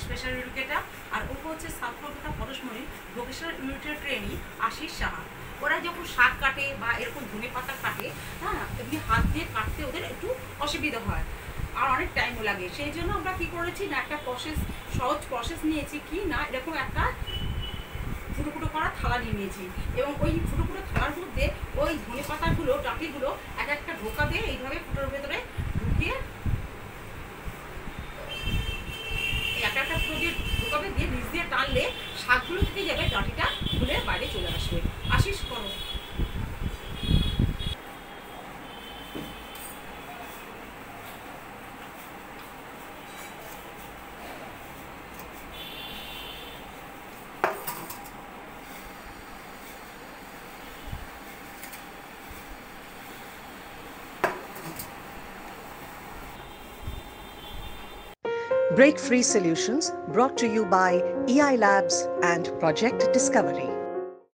Special educator, আর ও হচ্ছে ছাত্রকতা পরশমণি vocational ইউনিটের trainee Ashis Saha. ওরা যখন শাক কাটে বা এরকম ধনে পাতা কাটে, হ্যাঁ, এমনি হাত দিয়ে কাটতে ওদের একটু অসুবিধা হয় আর অনেক টাইমও লাগে। সেই জন্য আমরা কী করেছি না, একটা সহজ প্রসেস নিয়েছি, কি না এরকম একটা ফুটো ফুটো করা থালা নিয়ে নিয়েছি, এবং ওই ফুটো ফুটো থালার মধ্যে ওই ধনে পাতাগুলো ডাঁটিগুলো এক একটা ঢোকা দিয়ে এইভাবে ফুটোর ভেতরে ঢুকিয়ে একটা একটা ফুটো দিয়ে ঢোকাবে, দিয়ে নিচ দিয়ে টানলে শাকগুলো থেকে যাবে, ডাঁটিটা খুলে বাইরে চলে আসবে। আশিস করো। Break Free Solutions brought to you by EI Labs and Project Discovery.